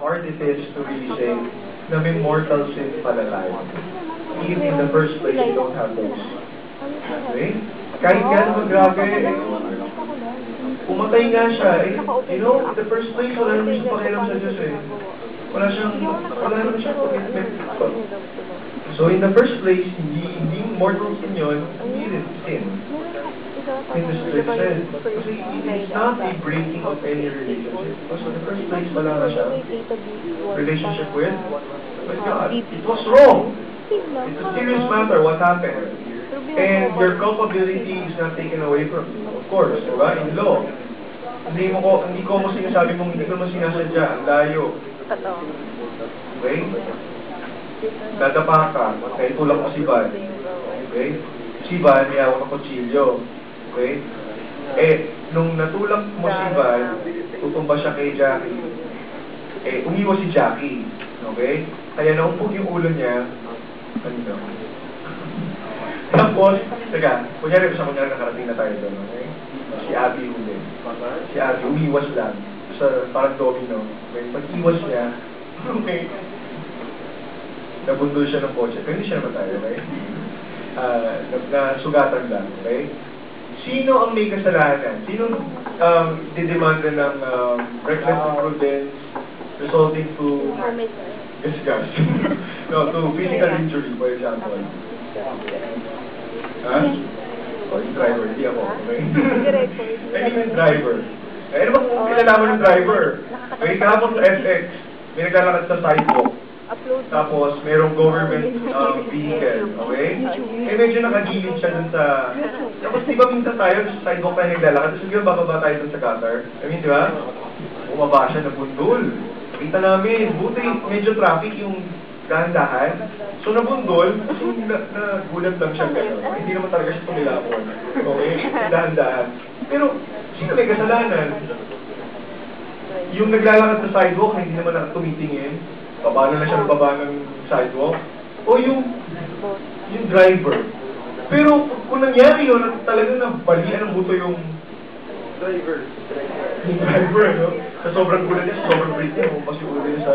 hard it is to really say na may mortal sin pala tayo. If in the first place you don't have those. Okay? Kahit gano'n grabe, pumatay nga siya. In the first place, wala naman siyang pakialam sa Diyos wala naman siyang commitment. So in the first place, hindi mortal sin yun, hindi rin sin. In the script says, kasi it's not a breaking of any relationship. So in the first place, wala na siya. Relationship with God. It was wrong. It's a serious matter what happened. And your culpability is not taken away from you. Of course, diba? In law. Hindi ko mo sinasabi mong hindi ko mo sinasadya. Ang layo. Okay? Dadapa ka. Kaya tulak mo si Van. Okay? Si Van, may hawak ng kutsilyo. Okay? Nung natulak mo si Van, tutumba siya kay Jackie. Umiwas si Jackie. Okay? Kaya naumpog yung ulo niya. Ano? Tapos, kunyari nakarating na tayo doon. Okay? Si Abby huli. Si Abby, umiwas lang. Parang domino. Okay? Pag-iwas niya, okay? Nabundol siya ng kotse. Pero hindi siya namatay, okay? Nasugatan lang, okay? Sino ang may kasalanan? Sino didemanda ng reckless imprudence resulting to disgust? No, to physical injury, for example. Ha? Yung driver, hindi ako. Okay? Yung driver. Ano ba kung kinalaman ng driver? May kahapon sa FX, may naglalakad sa sidewalk. Tapos, merong government vehicle, okay? Medyo nakagilid siya dun sa... Tapos, di ba minsan tayo, sa sidewalk tayo naglalakad, tapos bigla bababa tayo dun sa gutter. Di ba? Bumaba siya, nabundol. Kita namin, buti, medyo traffic yung dahan-dahan. So, nabundol, kasi nagulat lang siya gano'n. Hindi naman talaga siya tumilapon. Okay? Dahan-dahan. Pero, sino may kasalanan? Yung naglalakad sa sidewalk, hindi naman tumitingin. Baba na siya ng baba ng sidewalk. O yung driver. Pero kung nangyari yun, talagang nabalian ng buto yung driver. Yung driver, no? Sa sobrang gulat niya, sa sobrang break niya, mas yung ulo niya sa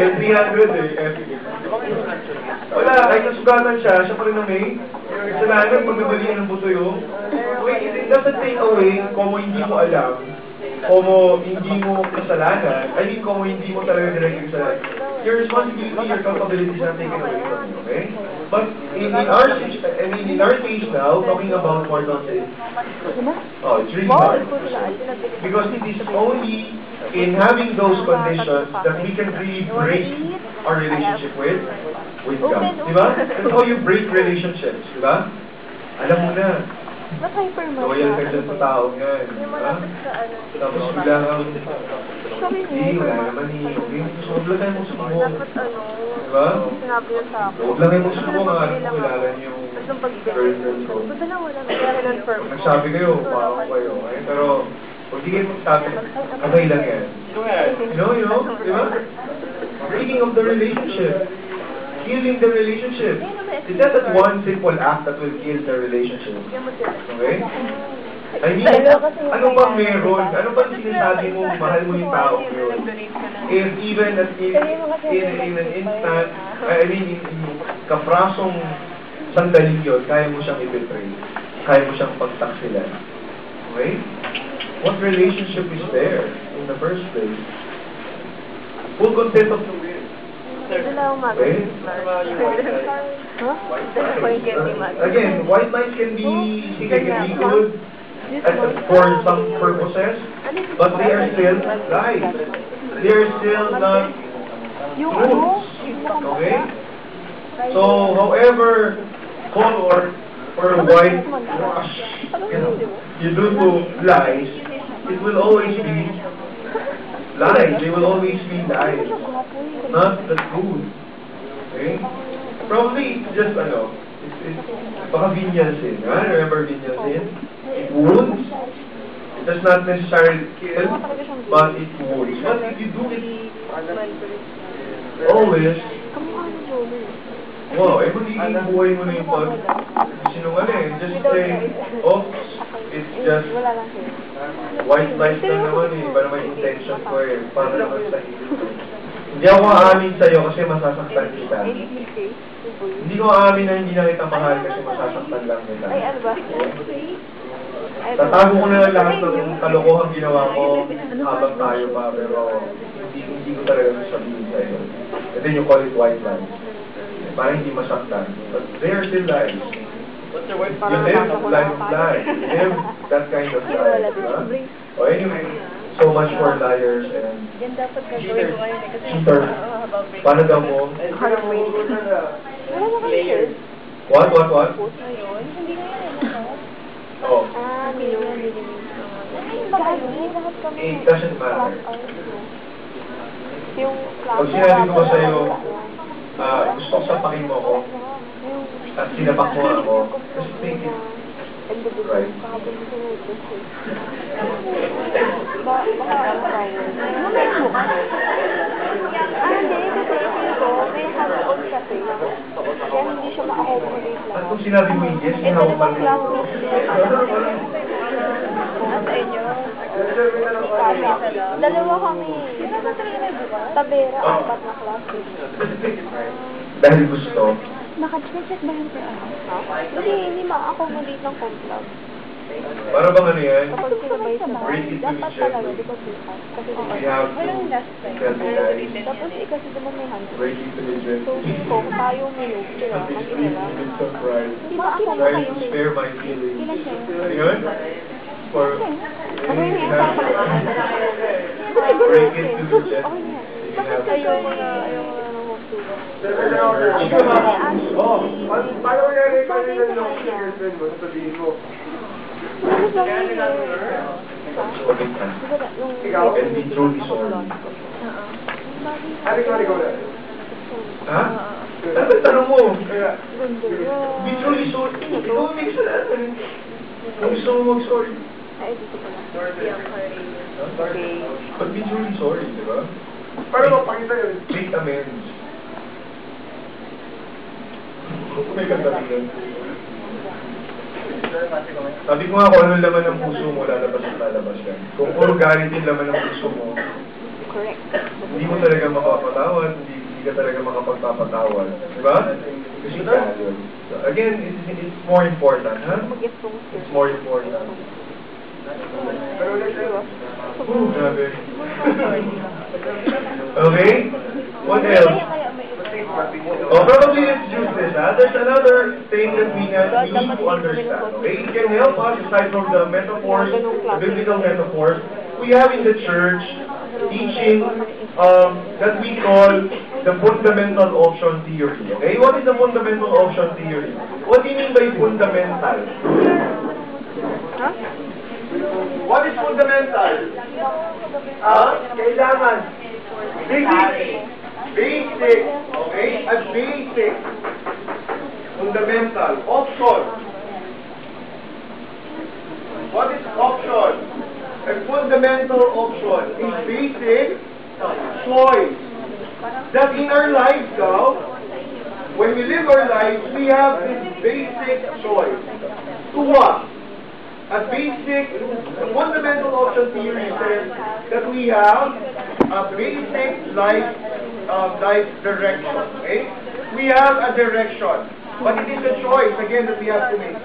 L300 Wala, kahit nasugatan siya pa rin na may kasalanan pag nabalian ng buto yung it doesn't take away kung hindi mo alam como hindi mo kasalanan, como hindi mo talaga direct kasalanan. Your responsibility, your culpability is not taken away from you, okay? But in our case now, talking about mortal sin, it's really hard. Because it is only in having those conditions that we can really break our relationship with God. Diba? That's how you break relationships, diba? Alam mo na. Loyal ka dyan sa tao yan. Tapos bigla kang, wala naman okay? So, huwag lang tayo mong sumubong. Diba? Huwag lang tayo mong sumubong ang kilala niyo yung girlfriend ko. Nagsabi kayo, parang kayo. Pero, huwag di kayo magsabi, okay lang yan. Diba? Breaking of the relationship. Healing the relationship. It's not that one simple act that will kill the relationship. Okay? I mean, ano ba meron? Ano ba sinasabi mo, mahal mo yung tao yun? If even in an instant, in kaprasong sandali yun, kaya mo siyang i-betray. Kaya mo siyang pagtaksilan. Okay? What relationship is there in the first place? Full content of the will. Okay? Again, white lies can be good for some purposes, but they are still lies. They are still not truths. Okay? So, however color or white wash you do to lies, it will always be lies. They will always be lies. Not the truth. Okay? Probably it's just, it's baka venial sin. Remember venial sin? It wounds. It does not necessarily kill, but it wounds. But if you do it always, wow, magiging buhay mo na yung sinungaling. Just say, oops, it's just white lies lang naman Iba naman intention ko Para naman sa Hindi ako aamin sa'yo kasi masasaktan kita. Hindi ko aamin na hindi na kita mahal kasi masasaktan lang kita. Ay, ano ba? Tatago ko na lang lahat ng kalokohang ginawa ko habang tayo pa, pero hindi ko talaga sasabihin sa'yo. And then you call it white lies. Parang hindi masaktan. But they are still lies. You live life of lies. You live that kind of life. Diba? Oh, anyway, so much for liars and cheaters. Paano daw mo? Wala mo kayo, sir? What? Post na yun? Hindi na yun. Oh. Minum. It doesn't matter. Yung Pag sinabi ko ba sa'yo, gusto ko sapakin mo ako, at sinapak mo ako, just think it right. May hands-on kasi. Kaya hindi siya ma-accommodate lang. At kung sinabi mo yes, sinabi mo rin ito. Sa inyo? Dalawa kami. Tabera, 4 na klase. Dahil gusto. Naka-check ba yun sir? Hindi ma-accommodate ng complag. Para bang ano yan? Kapag sila may Break it to dapat each other. talaga, di ba bukas? Kasi We have to tell the guys. tapos kasi naman may hands. Break it to each other. So, kung tayo minug, sila, magkila. Surprise. Di ba ako Trying to spare my feelings. Ilan siya? Ano yun? For... Ako yun yung Break it to each other. Okay na. You have to- Ayoko na ng magsubo. Oh, paano kaya rin pa rin ng girlfriend mo? Sabihin mo. Ano ba yun? Sorry ka. Ikaw? And be truly sorry. Ano ikaw na? Ha? Ano ba tanong mo? Kaya, Be truly sorry. Ikaw may kasalanan. Kung gusto mo mag-sorry. Ay, dito pala. But be truly sorry, di ba? paano mapakita yun? Make amends. May katabigan. Sabi ko nga kung ano laman ng puso mo, lalabas at lalabas yan. Kung puro galit yung laman ng puso mo, Correct. hindi mo talaga mapapatawad, hindi ka talaga makapagpapatawad. Diba? Kasi kaya yun. So, again, it's more important, ha? Mag-expose sir. It's more important. Pero ulit yun. Ooh, grabe. Okay? What else? Oh, probably let's use this, ha? There's another thing that we need to understand, okay? It can help us, aside from the metaphors, the biblical metaphors, we have in the church teaching that we call the fundamental option theory, okay? What is the fundamental option theory? What do you mean by fundamental? Ha? What is fundamental? Kailangan. Basic. Okay? A basic. Fundamental. Option. What is option? A fundamental option. A basic choice. That in our lives now, when we live our lives, we have this basic choice. To what? A basic, the fundamental option theory says that we have a basic life direction. Okay? We have a direction, but it is a choice again that we have to make.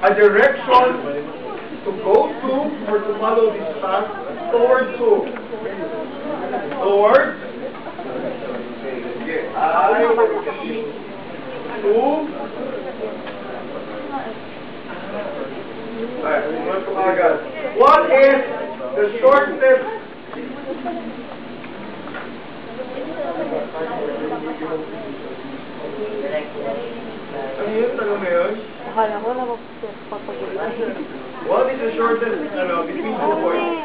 A direction to go to or to follow this path towards who? Towards what is the shortest ano yun? Tanong na yun? Akala ko na magpapagod. What is the shortest between 2 points?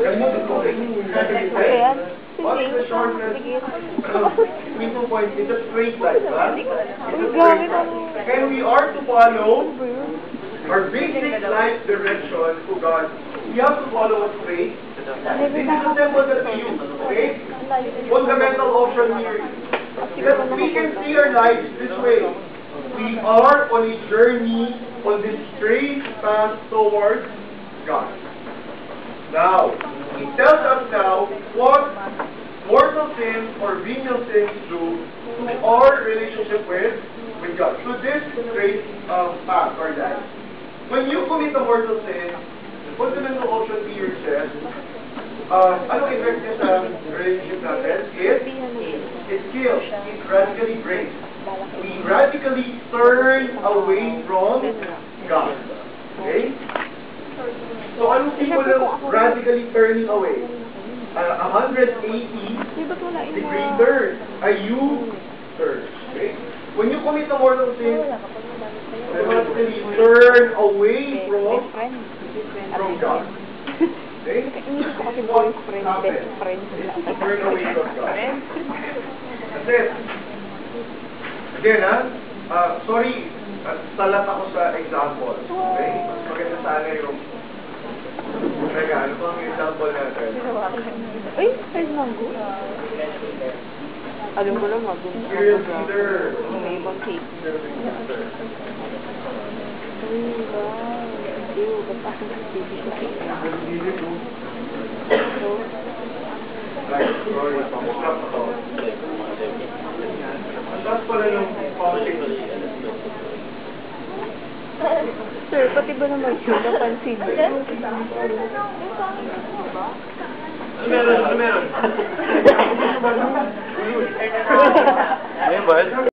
Kalimutan ko. Ayan. What is the shortest between 2 points? It's a straight line, right? Uy, grabe ka mo. And we are to follow our basic life direction to God. We have to follow a straight. This is the symbol that we use, okay? Fundamental option theory. That we can see our lives this way. We are on a journey on this straight path towards God. Now, it tells us now what mortal sins or venial sins do to our relationship with God. So this straight path or that. When you commit a mortal sin, the fundamental option here says, anong effect niya sa relationship natin? It kills. It radically breaks. We radically turn away from God. Okay? So anong symbol ng radically turning away? 180 degree turn. A U-turn. Okay? When you commit a mortal sin, automatically turn away from God. Okay? Hindi ko kasi What boyfriend, happens? best friend. Turn away from God. And then, again sorry, salat ako sa example. Okay? Mas maganda sana yung ano pa ang example natin? Ay, friend mango. Alam ko lang, Serial leader. may ibang cake. Uy, wow. Ew, ba't ako baby ko cake? Like, sorry, pamusap ako. Ang taas pala yung politics. Sir, pati ba naman yun? Napansin mo? Ano meron? Ano meron? Ayun ba?